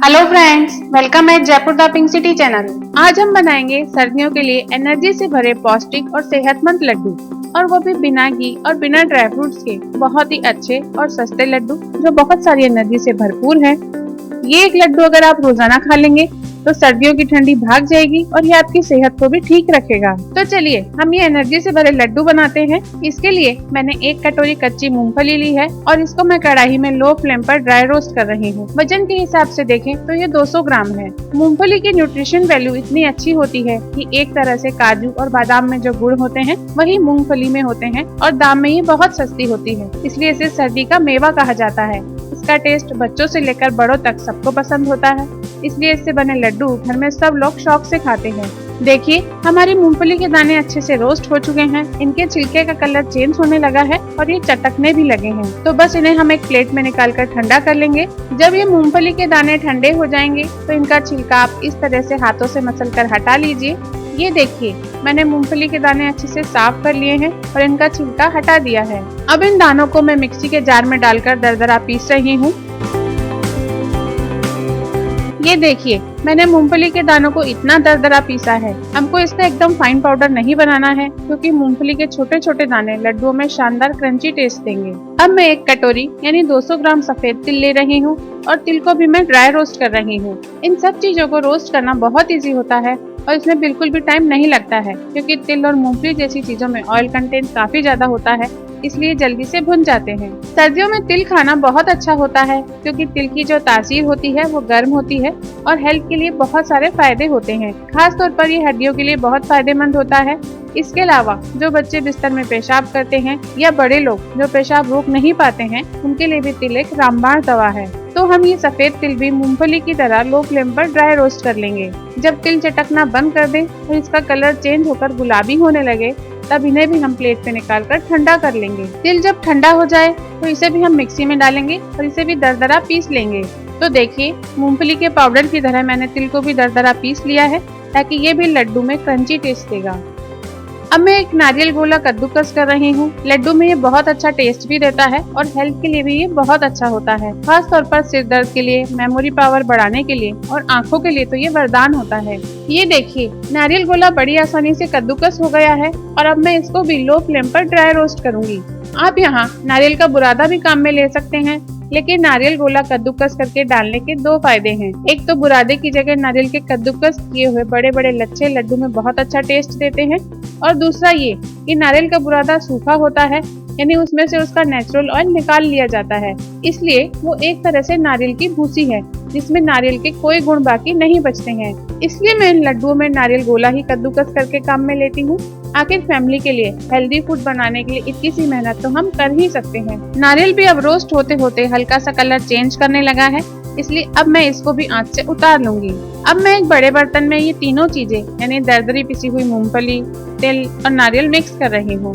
Hello friends, welcome eight Jaipur the pink city channel. आज हम बनाएंगे सर्दियों के लिए एनर्जी से भरे पौष्टिक और सेहतमंद लड्डू, और वो भी बिना घी और बिना ड्राई फ्रूट्स के बहुत ही अच्छे और सस्ते लड्डू जो बहुत सारी एनर्जी से भरपूर है। ये एक लड्डू अगर आप रोजाना खा लेंगे तो सर्दियों की ठंडी भाग जाएगी और ये आपकी सेहत को भी ठीक रखेगा। तो चलिए हम ये एनर्जी से भरे लड्डू बनाते हैं। इसके लिए मैंने 1 कटोरी कच्ची मूंगफली ली है और इसको मैं कढ़ाई में लो फ्लेम पर ड्राई रोस्ट कर रही हूँ। वजन के हिसाब से देखें तो ये 200 ग्राम है। मूंगफली की न्यूट्रिशन वैल्यू इतनी अच्छी होती है कि एक तरह से काजू और बादाम में जो गुण होते हैं वही मूंगफली में होते हैं, और दाम में ये बहुत सस्ती होती है, इसलिए इसे सर्दी का मेवा कहा जाता है। इसका टेस्ट बच्चों से लेकर बड़ों तक सबको पसंद होता है, इसलिए इससे बने लड्डू घर में सब लोग शौक से खाते हैं। देखिए हमारी मूंगफली के दाने अच्छे से रोस्ट हो चुके हैं। इनके छिलके का कलर चेंज होने लगा है और ये चटकने भी लगे हैं। तो बस इन्हें हम एक प्लेट में निकाल कर ठंडा कर लेंगे। जब ये मूंगफली के दाने ठंडे हो जाएंगे तो इनका छिलका आप इस तरह से हाथों से मसल कर हटा लीजिए। ये देखिए मैंने मूंगफली के दाने अच्छे से साफ कर लिए हैं और इनका छिलका हटा दिया है। अब इन दानों को मैं मिक्सी के जार में डालकर दरदरा पीस रही हूँ। ये देखिए मैंने मूंगफली के दानों को इतना दरदरा पीसा है। हमको इसका एकदम फाइन पाउडर नहीं बनाना है, क्योंकि मूंगफली के छोटे छोटे दाने लड्डुओं में शानदार क्रंची टेस्ट देंगे। अब मैं 1 कटोरी यानी 200 ग्राम सफेद तिल ले रही हूँ और तिल को भी मैं ड्राई रोस्ट कर रही हूँ। इन सब चीजों को रोस्ट करना बहुत इजी होता है और इसमें बिल्कुल भी टाइम नहीं लगता है, क्योंकि तिल और मूंगफली जैसी चीजों में ऑयल कंटेंट काफी ज्यादा होता है, इसलिए जल्दी से भुन जाते हैं। सर्दियों में तिल खाना बहुत अच्छा होता है, क्योंकि तिल की जो तासीर होती है वो गर्म होती है और हेल्थ के लिए बहुत सारे फायदे होते हैं। खास तौर पर ये हड्डियों के लिए बहुत फायदेमंद होता है। इसके अलावा जो बच्चे बिस्तर में पेशाब करते हैं या बड़े लोग जो पेशाब रोक नहीं पाते हैं, उनके लिए भी तिल एक रामबाण दवा है। तो हम ये सफेद तिल भी मूंगफली की तरह लो फ्लेम पर ड्राई रोस्ट कर लेंगे। जब तिल चटकना बंद कर दें और इसका कलर चेंज होकर गुलाबी होने लगे, तब इन्हें भी हम प्लेट पे निकाल कर ठंडा कर लेंगे। तिल जब ठंडा हो जाए तो इसे भी हम मिक्सी में डालेंगे और इसे भी दरदरा पीस लेंगे। तो देखिए मूंगफली के पाउडर की तरह मैंने तिल को भी दरदरा पीस लिया है, ताकि ये भी लड्डू में क्रंची टेस्ट देगा। अब मैं एक नारियल गोला कद्दूकस कर रही हूँ। लड्डू में ये बहुत अच्छा टेस्ट भी देता है और हेल्थ के लिए भी ये बहुत अच्छा होता है। खास तौर पर सिर दर्द के लिए, मेमोरी पावर बढ़ाने के लिए और आँखों के लिए तो ये वरदान होता है। ये देखिए नारियल गोला बड़ी आसानी से कद्दूकस हो गया है और अब मैं इसको भी लो फ्लेम पर ड्राई रोस्ट करूंगी। आप यहाँ नारियल का बुरादा भी काम में ले सकते हैं, लेकिन नारियल गोला कद्दूकस करके डालने के 2 फायदे हैं। एक तो बुरादे की जगह नारियल के कद्दूकस किए हुए बड़े बड़े लच्छे लड्डू में बहुत अच्छा टेस्ट देते हैं, और दूसरा ये कि नारियल का बुरादा सूखा होता है, यानी उसमें से उसका नेचुरल ऑयल निकाल लिया जाता है, इसलिए वो एक तरह से नारियल की भूसी है, जिसमें नारियल के कोई गुण बाकी नहीं बचते हैं। इसलिए मैं इन लड्डुओं में नारियल गोला ही कद्दूकस करके काम में लेती हूँ। आखिर फैमिली के लिए हेल्दी फूड बनाने के लिए इतनी सी मेहनत तो हम कर ही सकते हैं। नारियल भी अब रोस्ट होते होते हल्का सा कलर चेंज करने लगा है, इसलिए अब मैं इसको भी आंच से उतार लूंगी। अब मैं एक बड़े बर्तन में ये तीनों चीजें यानी दरदरी पिसी हुई मूंगफली, तिल और नारियल मिक्स कर रही हूँ।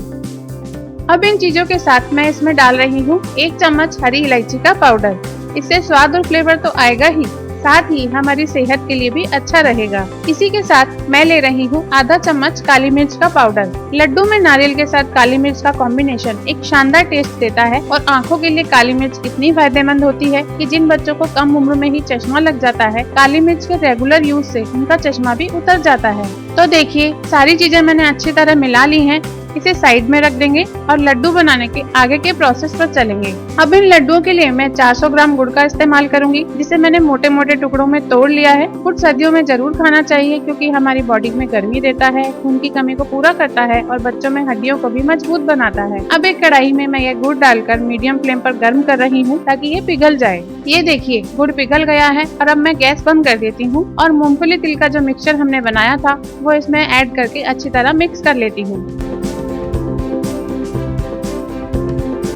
अब इन चीजों के साथ मैं इसमें डाल रही हूँ 1 चम्मच हरी इलायची का पाउडर। इससे स्वाद और फ्लेवर तो आएगा ही, साथ ही हमारी सेहत के लिए भी अच्छा रहेगा। इसी के साथ मैं ले रही हूँ आधा चम्मच काली मिर्च का पाउडर। लड्डू में नारियल के साथ काली मिर्च का कॉम्बिनेशन एक शानदार टेस्ट देता है, और आँखों के लिए काली मिर्च इतनी फायदेमंद होती है कि जिन बच्चों को कम उम्र में ही चश्मा लग जाता है, काली मिर्च के रेगुलर यूज से उनका चश्मा भी उतर जाता है। तो देखिए सारी चीजें मैंने अच्छी तरह मिला ली हैं। इसे साइड में रख देंगे और लड्डू बनाने के आगे के प्रोसेस पर चलेंगे। अब इन लड्डुओं के लिए मैं 400 ग्राम गुड़ का इस्तेमाल करूंगी, जिसे मैंने मोटे मोटे टुकड़ों में तोड़ लिया है। गुड़ सर्दियों में जरूर खाना चाहिए, क्योंकि हमारी बॉडी में गर्मी देता है, खून की कमी को पूरा करता है और बच्चों में हड्डियों को भी मजबूत बनाता है। अब एक कढ़ाई में मैं ये गुड़ डालकर मीडियम फ्लेम पर गर्म कर रही हूँ, ताकि ये पिघल जाए। ये देखिए गुड़ पिघल गया है और अब मैं गैस बंद कर देती हूँ और मूंगफली तिल का जो मिक्सचर हमने बनाया था वो इसमें ऐड करके अच्छी तरह मिक्स कर लेती हूँ।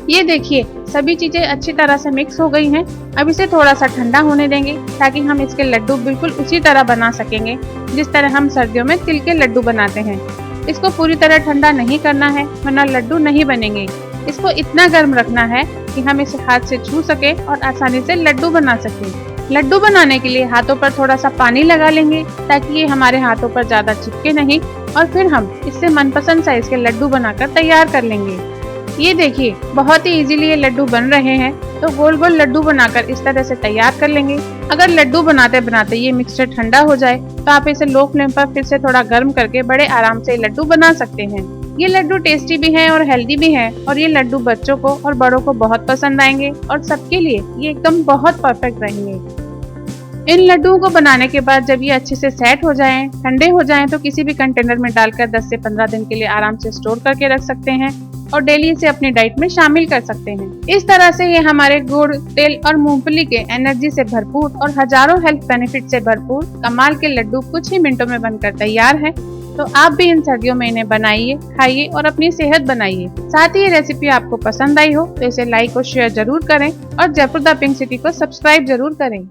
ये देखिए सभी चीजें अच्छी तरह से मिक्स हो गई हैं। अब इसे थोड़ा सा ठंडा होने देंगे, ताकि हम इसके लड्डू बिल्कुल उसी तरह बना सकेंगे जिस तरह हम सर्दियों में तिल के लड्डू बनाते हैं। इसको पूरी तरह ठंडा नहीं करना है, वरना लड्डू नहीं बनेंगे। इसको इतना गर्म रखना है कि हम इसे हाथ से छू सके और आसानी से लड्डू बना सके। लड्डू बनाने के लिए हाथों पर थोड़ा सा पानी लगा लेंगे, ताकि ये हमारे हाथों पर ज्यादा चिपके नहीं, और फिर हम इससे मनपसंद साइज के लड्डू बनाकर तैयार कर लेंगे। ये देखिए बहुत ही इजीली ये लड्डू बन रहे हैं। तो गोल गोल लड्डू बनाकर इस तरह से तैयार कर लेंगे। अगर लड्डू बनाते बनाते ये मिक्सचर ठंडा हो जाए तो आप इसे लो फ्लेम पर फिर से थोड़ा गर्म करके बड़े आराम से लड्डू बना सकते हैं। ये लड्डू टेस्टी भी हैं और हेल्दी भी हैं और ये लड्डू बच्चों को और बड़ों को बहुत पसंद आएंगे और सबके लिए ये एकदम बहुत परफेक्ट रहेंगे। इन लड्डुओं को बनाने के बाद जब ये अच्छे से सेट हो जाएं, ठंडे हो जाएं तो किसी भी कंटेनर में डालकर 10 से 15 दिन के लिए आराम से स्टोर करके रख सकते हैं और डेली इसे अपनी डाइट में शामिल कर सकते हैं। इस तरह से ये हमारे गुड़, तिल और मूंगफली के एनर्जी से भरपूर और हजारों हेल्थ बेनिफिट से भरपूर कमाल के लड्डू कुछ ही मिनटों में बनकर तैयार हैं। तो आप भी इन सर्दियों में इन्हें बनाइए, खाइए और अपनी सेहत बनाइए। साथ ही ये रेसिपी आपको पसंद आई हो तो इसे लाइक और शेयर जरूर करें और जयपुर द पिंक सिटी को सब्सक्राइब जरूर करें।